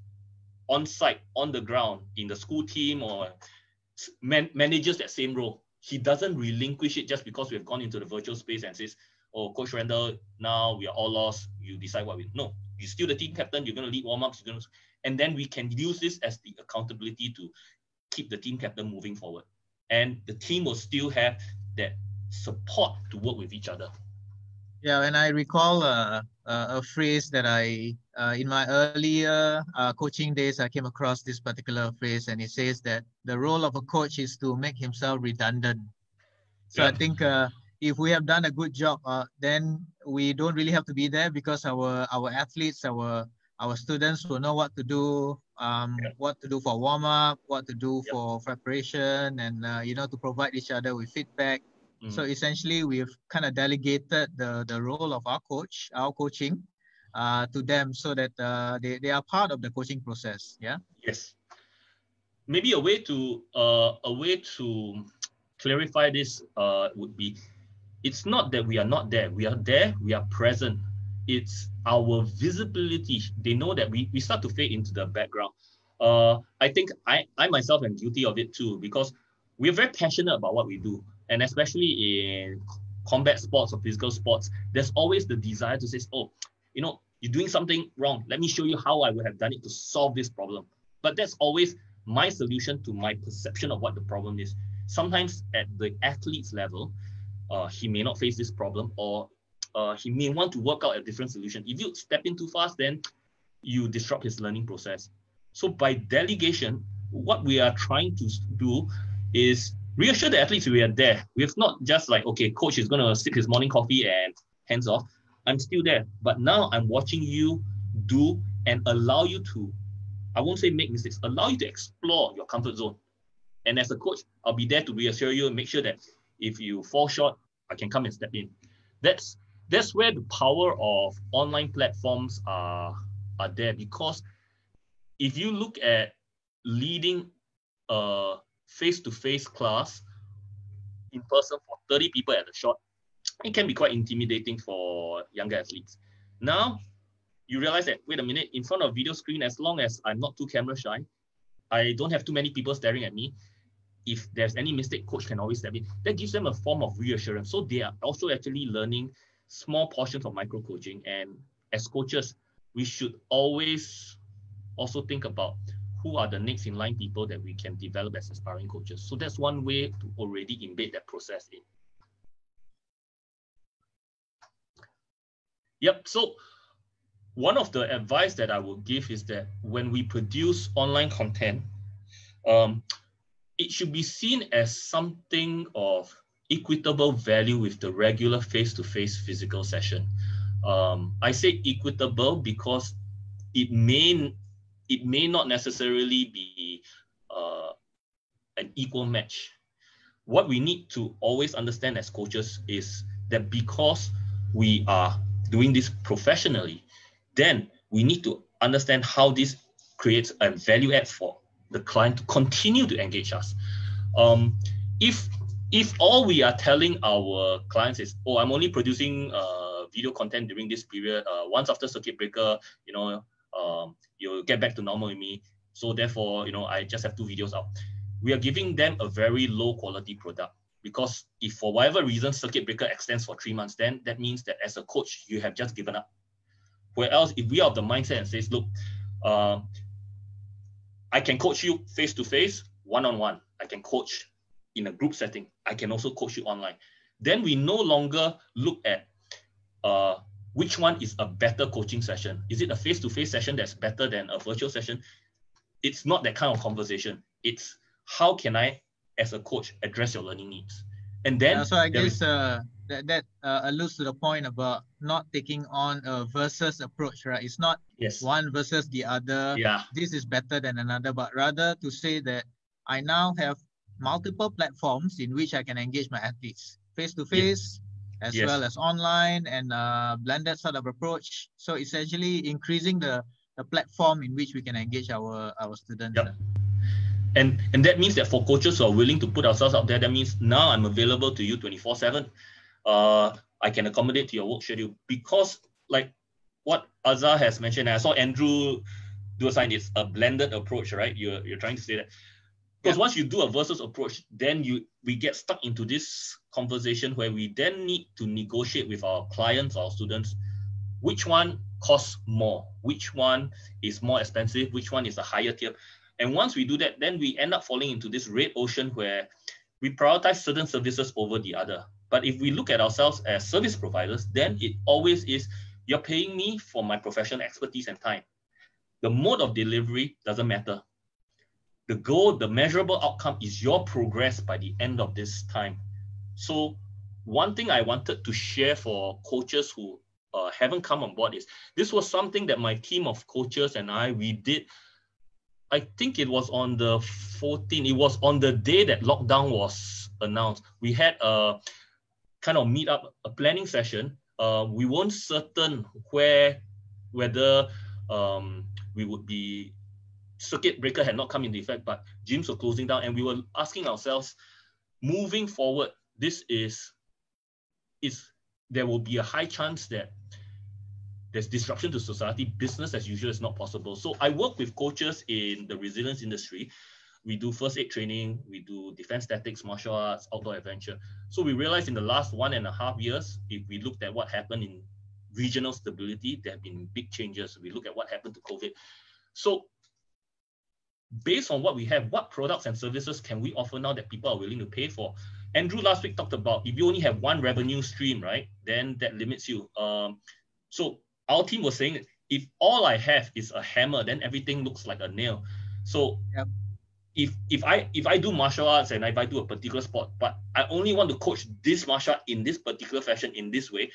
on site, on the ground, in the school team or manages that same role. He doesn't relinquish it just because we've gone into the virtual space and says, oh, Coach Randell, now we are all lost. You decide what we... No, you're still the team captain. You're going to lead warm-ups. And then we can use this as the accountability to keep the team captain moving forward. And the team will still have that support to work with each other. Yeah, and I recall a phrase that in my earlier coaching days, I came across this particular phrase, and it says that the role of a coach is to make himself redundant. So I think if we have done a good job, then we don't really have to be there because our athletes, our students will know what to do, what to do for warm up, what to do for preparation, and to provide each other with feedback. So essentially, we've kind of delegated the role of our coaching to them so that they are part of the coaching process. Yeah. Yes. Maybe a way to clarify this would be, it's not that we are not there. We are there. We are present. It's our visibility. They know that we start to fade into the background. I think I myself am guilty of it too, because we're very passionate about what we do. And especially in combat sports or physical sports, there's always the desire to say, oh, you're doing something wrong. Let me show you how I would have done it to solve this problem. But that's always my solution to my perception of what the problem is. Sometimes at the athlete's level, he may not face this problem, or he may want to work out a different solution. If you step in too fast, then you disrupt his learning process. So by delegation, what we are trying to do is reassure the athletes we are there. We're not just like, okay, coach is going to sip his morning coffee and hands off. I'm still there. But now I'm watching you do and allow you to, I won't say make mistakes, allow you to explore your comfort zone. And as a coach, I'll be there to reassure you and make sure that if you fall short, I can come and step in. That's where the power of online platforms are there, because if you look at leading a face-to-face class in person for 30 people at a shot, it can be quite intimidating for younger athletes. Now, you realize that, wait a minute, in front of video screen, as long as I'm not too camera shy, I don't have too many people staring at me. If there's any mistake, coach can always step in. That gives them a form of reassurance. So they are also actually learning small portions of micro coaching. And as coaches, we should always also think about who are the next in line people that we can develop as aspiring coaches. So that's one way to already embed that process in. Yep, so one of the advice that I would give is that when we produce online content, it should be seen as something of equitable value with the regular face-to-face physical session. I say equitable because it may not necessarily be an equal match. What we need to always understand as coaches is that because we are doing this professionally, then we need to understand how this creates a value add for the client to continue to engage us. If all we are telling our clients is, oh, I'm only producing video content during this period, once after circuit breaker, you'll get back to normal with me. So therefore, I just have 2 videos out. We are giving them a very low quality product, because if for whatever reason circuit breaker extends for 3 months, then that means that as a coach, you have just given up. Whereas if we are of the mindset and says, look, I can coach you face-to-face, one-on-one. I can coach in a group setting. I can also coach you online. Then we no longer look at which one is a better coaching session. Is it a face-to-face session that's better than a virtual session? It's not that kind of conversation. It's how can I, as a coach, address your learning needs? And then so I guess that alludes to the point about not taking on a versus approach, right? It's not one versus the other. Yeah. This is better than another, but rather to say that I now have multiple platforms in which I can engage my athletes, face-to-face, as well as online, and blended sort of approach. So essentially increasing the platform in which we can engage our students. Yep. And that means that for coaches who are willing to put ourselves out there, that means now I'm available to you 24/7. I can accommodate to your work schedule, because like what Azhar has mentioned, and I saw Andrew do a sign, it's a blended approach, right? You're trying to say that. Because once you do a versus approach, then we get stuck into this conversation where we then need to negotiate with our clients, our students, which one costs more, which one is more expensive, which one is a higher tier. And once we do that, then we end up falling into this red ocean where we prioritize certain services over the other. But if we look at ourselves as service providers, then it always is, you're paying me for my professional expertise and time. The mode of delivery doesn't matter. The goal, the measurable outcome is your progress by the end of this time. So one thing I wanted to share for coaches who haven't come on board is, this was something that my team of coaches and we did. I think it was on the 14th. It was on the day that lockdown was announced. We had a kind of meet up, a planning session. We weren't certain whether we would be, circuit breaker had not come into effect, but gyms were closing down, and we were asking ourselves, moving forward, there will be a high chance that there's disruption to society. Business as usual is not possible. So I work with coaches in the resilience industry. We do first aid training, we do defense tactics, martial arts, outdoor adventure. So we realized in the last 1.5 years, if we looked at what happened in regional stability, there have been big changes. We look at what happened to COVID. So based on what we have, what products and services can we offer now that people are willing to pay for? Andrew last week talked about, if you only have one revenue stream, right, then that limits you. So our team was saying, if all I have is a hammer, then everything looks like a nail. So if I do martial arts and if I do a particular sport, but I only want to coach this martial art in this particular fashion, in this way,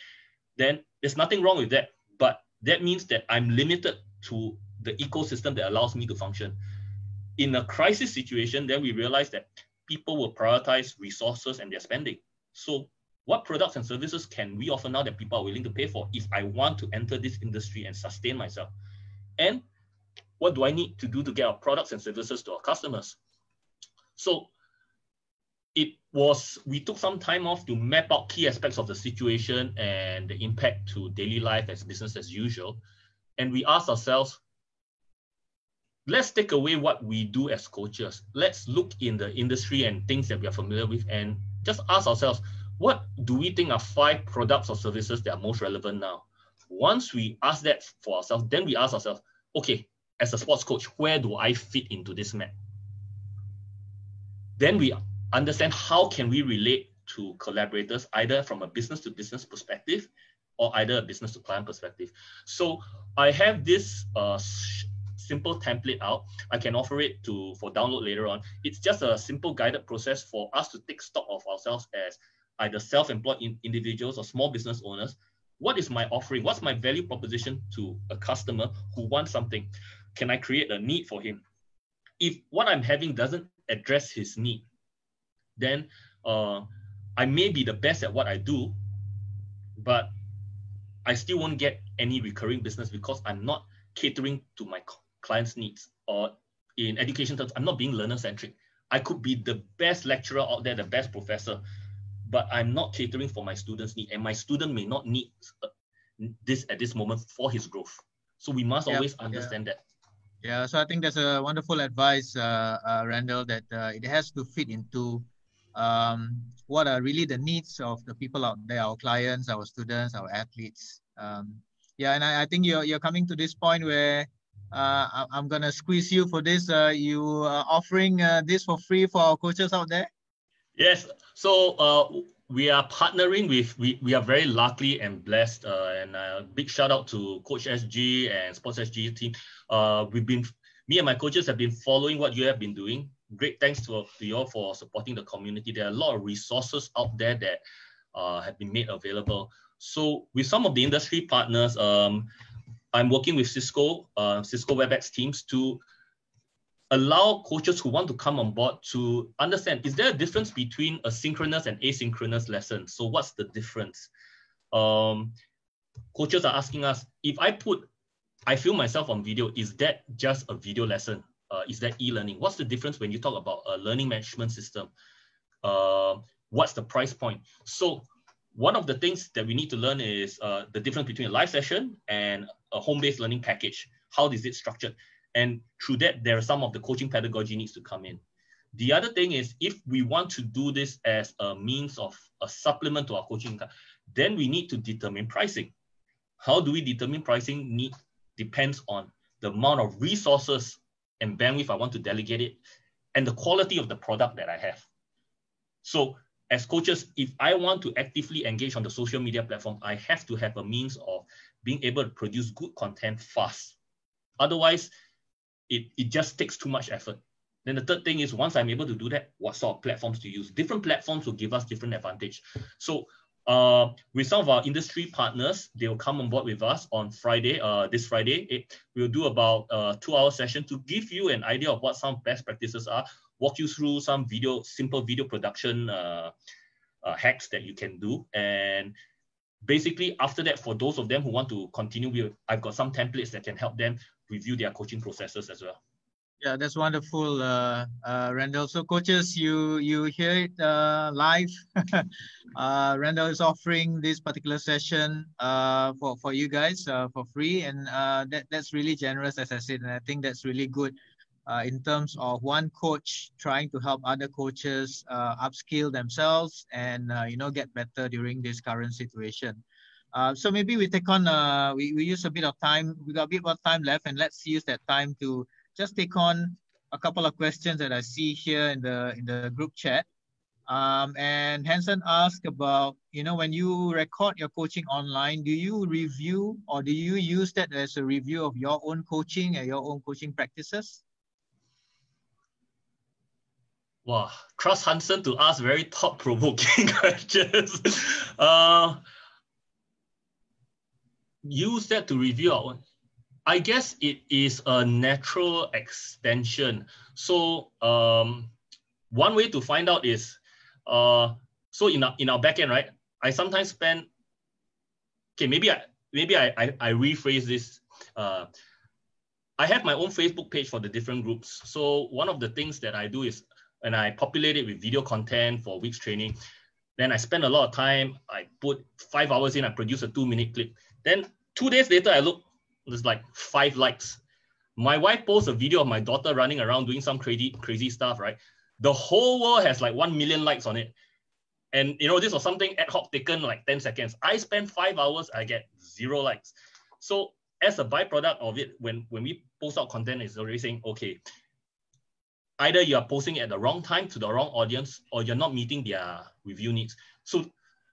then there's nothing wrong with that. But that means that I'm limited to the ecosystem that allows me to function. In a crisis situation, then we realize that people will prioritize resources and their spending. So what products and services can we offer now that people are willing to pay for if I want to enter this industry and sustain myself? And what do I need to do to get our products and services to our customers? So we took some time off to map out key aspects of the situation and the impact to daily life as business as usual. And we asked ourselves, let's take away what we do as coaches. Let's look in the industry and things that we are familiar with and just ask ourselves, what do we think are 5 products or services that are most relevant now? Once we ask that for ourselves, then we ask ourselves, okay, as a sports coach, where do I fit into this map? Then we understand how can we relate to collaborators, either from a business to business perspective or either a business to client perspective. So I have this simple template out. I can offer it for download later on. It's just a simple guided process for us to take stock of ourselves as either self-employed individuals or small business owners. What is my offering? What's my value proposition to a customer who wants something? Can I create a need for him? If what I'm having doesn't address his need, then I may be the best at what I do, but I still won't get any recurring business because I'm not catering to my clients' needs. Or in education terms, I'm not being learner-centric. I could be the best lecturer out there, the best professor, but I'm not catering for my students' need, and my student may not need this at this moment for his growth. So we must always understand that. Yeah, so I think that's a wonderful advice, Randell, that it has to fit into what are really the needs of the people out there, our clients, our students, our athletes. Yeah, and I think you're coming to this point where I'm gonna squeeze you for this. You are offering this for free for our coaches out there? Yes. So we are partnering with, we are very lucky and blessed, and big shout out to CoachSG and SportsSG team. Me and my coaches have been following what you have been doing. Great thanks to you all for supporting the community. There are a lot of resources out there that have been made available. So with some of the industry partners, I'm working with Cisco WebEx teams to allow coaches who want to come on board to understand, is there a difference between a synchronous and asynchronous lesson? So what's the difference? Coaches are asking us, if I film myself on video, is that just a video lesson? Is that e-learning? What's the difference when you talk about a learning management system? What's the price point? So one of the things that we need to learn is the difference between a live session and a home-based learning package. How is it structured? And through that, there are some of the coaching pedagogy needs to come in. The other thing is, if we want to do this as a means of a supplement to our coaching, then we need to determine pricing. How do we determine pricing? Depends on the amount of resources and bandwidth I want to delegate it, and the quality of the product that I have. So as coaches, if I want to actively engage on the social media platform, I have to have a means of being able to produce good content fast. Otherwise, it just takes too much effort. Then the third thing is, once I'm able to do that, what sort of platforms to use? Different platforms will give us different advantage. So with some of our industry partners, they'll come on board with us on Friday, this Friday. We'll do about a 2-hour session to give you an idea of what some best practices are, walk you through some simple video production hacks that you can do. And basically after that, for those of them who want to continue, I've got some templates that can help them review their coaching processes as well. Yeah, that's wonderful, Randell. So coaches, you hear it live. Randell is offering this particular session for you guys for free, and that's really generous, as I said, and I think that's really good in terms of one coach trying to help other coaches upskill themselves and get better during this current situation. So maybe we take on we use a bit of time. We got a bit of time left, and let's use that time to just take on a couple of questions that I see here in the group chat. And Hanson asked about, when you record your coaching online, do you review or do you use that as a review of your own coaching and your own coaching practices? Wow, trust Hanson to ask very thought-provoking questions. Use that to review our own. I guess it is a natural extension. So one way to find out is, so in our backend, right? I sometimes spend, okay, maybe I rephrase this. I have my own Facebook page for the different groups. So one of the things that I do is, when I populate it with video content for week's training, then I spend a lot of time. I put 5 hours in, I produce a 2-minute clip. Then 2 days later, I look, there's like 5 likes. My wife posts a video of my daughter running around doing some crazy stuff, right? The whole world has like 1 million likes on it. And this was something ad hoc taken like 10 seconds. I spend 5 hours, I get 0 likes. So as a byproduct of it, when we post out content, it's already saying, okay, either you are posting at the wrong time to the wrong audience, or you're not meeting their review needs. So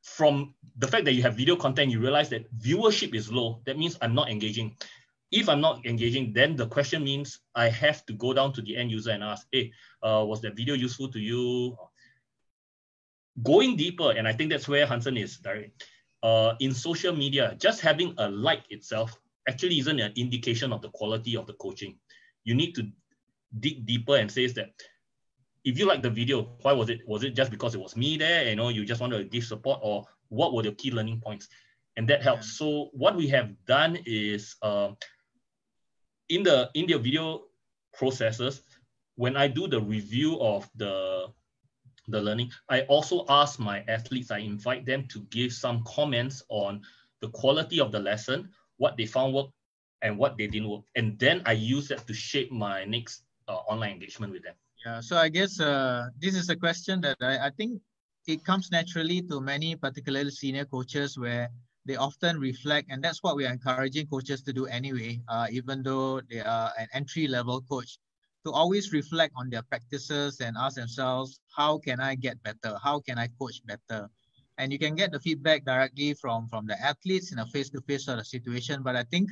from the fact that you have video content, you realize that viewership is low. That means I'm not engaging. If I'm not engaging, then the question means I have to go down to the end user and ask, hey, was that video useful to you? Going deeper, and I think that's where Hansen is direct. In social media, just having a like itself actually isn't an indication of the quality of the coaching. You need to dig deeper and says that if you like the video, why was it? Was it just because it was me there? You know, you just wanted to give support, or what were your key learning points? And that helps. Yeah. So what we have done is in the video processes, when I do the review of the learning, I also ask my athletes, I invite them to give some comments on the quality of the lesson, what they found work and what they didn't work. And then I use that to shape my next online engagement with them. Yeah, so I guess this is a question that I think it comes naturally to many, particularly senior coaches, where they often reflect, and that's what we are encouraging coaches to do anyway, even though they are an entry-level coach, to always reflect on their practices and ask themselves, how can I get better? How can I coach better? And you can get the feedback directly from the athletes in a face-to-face sort of situation. But I think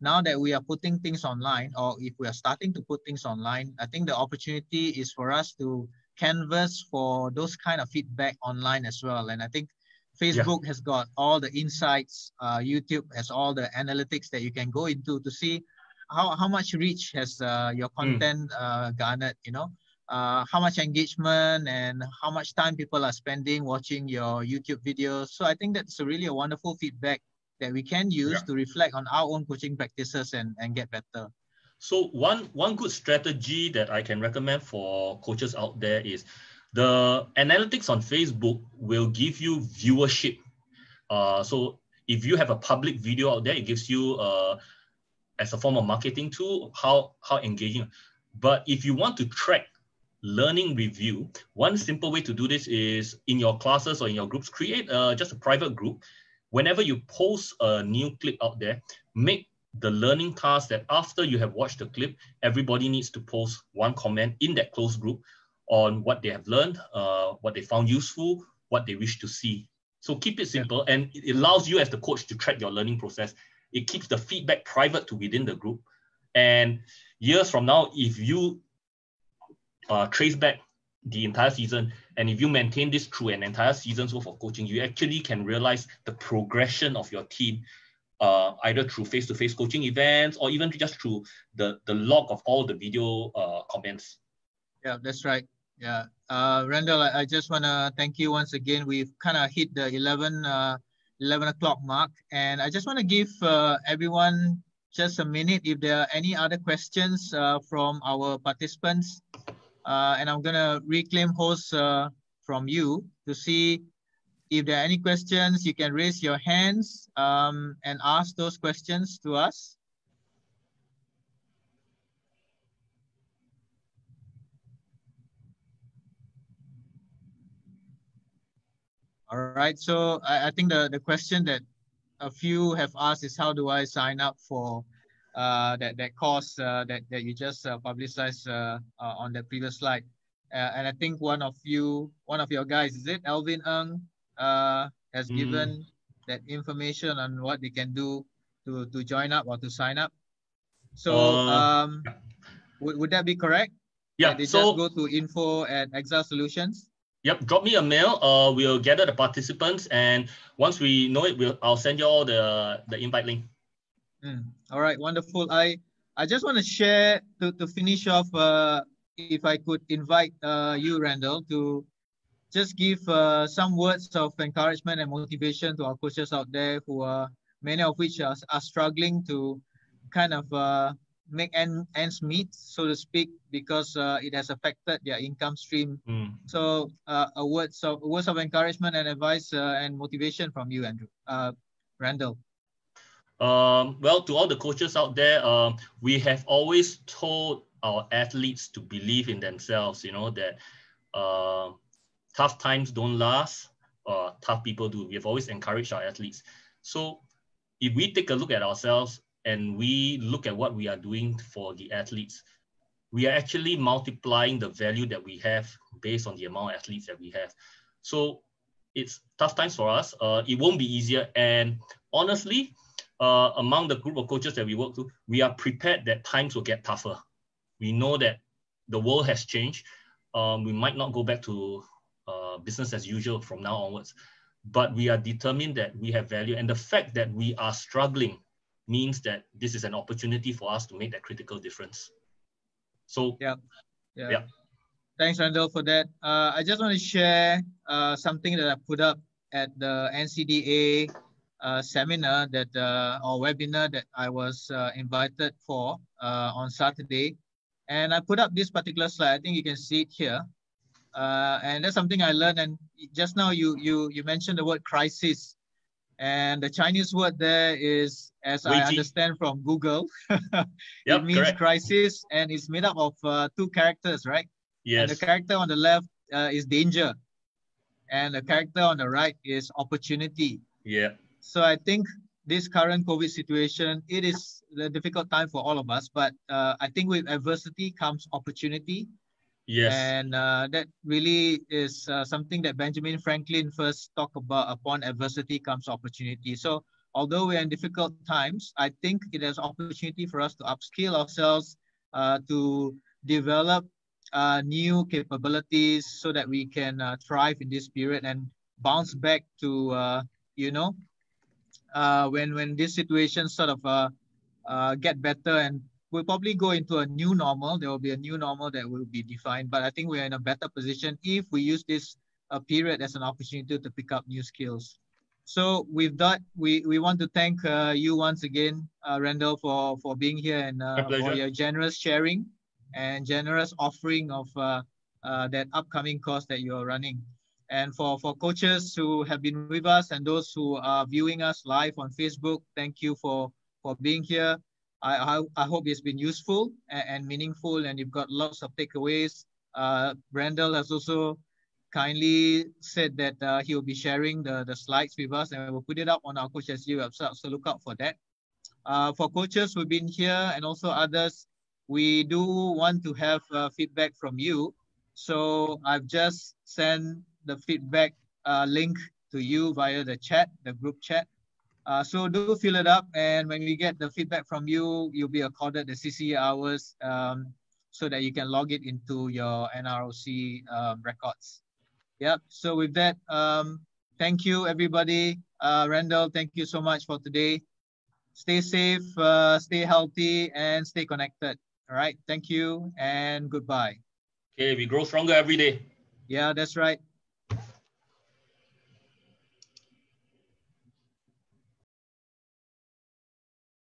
now that we are putting things online, or if we are starting to put things online, I think the opportunity is for us to canvas for those kind of feedback online as well. And I think Facebook has got all the insights, YouTube has all the analytics that you can go into to see how much reach has your content garnered, you know, how much engagement and how much time people are spending watching your YouTube videos. So I think that's really a wonderful feedback that we can use to reflect on our own coaching practices and get better. So one good strategy that I can recommend for coaches out there is the analytics on Facebook will give you viewership. So if you have a public video out there, it gives you as a form of marketing tool, how engaging. But if you want to track learning review, one simple way to do this is in your classes or in your groups, create just a private group. Whenever you post a new clip out there, make the learning task that after you have watched the clip, everybody needs to post one comment in that closed group on what they have learned, what they found useful, what they wish to see. So keep it simple, and it allows you as the coach to track your learning process. It keeps the feedback private to within the group. And years from now, if you trace back the entire season, and if you maintain this through an entire season's worth of coaching, you actually can realize the progression of your team, either through face-to-face coaching events or even just through the log of all the video comments. Yeah, that's right. Yeah, Randell, I just want to thank you once again. We've kind of hit the 11 o'clock mark, and I just want to give everyone just a minute if there are any other questions from our participants. And I'm going to reclaim host from you to see if there are any questions. You can raise your hands and ask those questions to us. All right, so I think the question that a few have asked is, how do I sign up for that course that you just publicized on the previous slide? And I think one of your guys, is it Alvin Ng, has given that information on what they can do to join up or to sign up. So would that be correct? Yeah. They just go to info@exasolutions. Yep, drop me a mail. We'll gather the participants, and once we know it, I'll send you all the invite link. All right, wonderful. I just want to share to finish off. If I could invite you, Randell, to just give some words of encouragement and motivation to our coaches out there, who are many of which are struggling to kind of make ends meet, so to speak, because it has affected their income stream. So words of encouragement and advice and motivation from you, Randell. Well, to all the coaches out there, we have always told our athletes to believe in themselves, you know, that tough times don't last, tough people do. We have always encouraged our athletes. So if we take a look at ourselves, and we look at what we are doing for the athletes, we are actually multiplying the value that we have based on the amount of athletes that we have. So it's tough times for us. It won't be easier. And honestly, among the group of coaches that we work with, we are prepared that times will get tougher. We know that the world has changed. We might not go back to business as usual from now onwards, but we are determined that we have value. And the fact that we are struggling means that this is an opportunity for us to make that critical difference. So, yeah. Thanks, Randell, for that. I just want to share something that I put up at the NCDA seminar that or webinar that I was invited for on Saturday. And I put up this particular slide. I think you can see it here. And that's something I learned. And just now you mentioned the word crisis. And the Chinese word there is, as I understand from Google, it means correct. Crisis, and it's made up of 2 characters, right? Yes. And the character on the left is danger, and the character on the right is opportunity. Yeah. So I think this current COVID situation, it is a difficult time for all of us, but I think with adversity comes opportunity. Yes. And that really is something that Benjamin Franklin first talked about. Upon adversity comes opportunity. So although we're in difficult times, I think it is opportunity for us to upskill ourselves, to develop new capabilities so that we can thrive in this period and bounce back to, when this situation sort of get better, and we'll probably go into a new normal. There will be a new normal that will be defined, but I think we're in a better position if we use this period as an opportunity to pick up new skills. So with that, we want to thank you once again, Randell, for being here and for your generous sharing and generous offering of that upcoming course that you're running. And for coaches who have been with us and those who are viewing us live on Facebook, thank you for being here. I hope it's been useful and meaningful, and you've got lots of takeaways. Randell has also kindly said that he will be sharing the slides with us, and we'll put it up on our CoachSG website, so look out for that. For coaches who've been here and also others, we do want to have feedback from you. So I've just sent the feedback link to you via the chat, the group chat. So do fill it up, and when we get the feedback from you, you'll be accorded the CCA hours so that you can log it into your NROC records. Yep. So with that, thank you, everybody. Randell, thank you so much for today. Stay safe, stay healthy, and stay connected. All right. Thank you, and goodbye. Okay, we grow stronger every day. Yeah, that's right.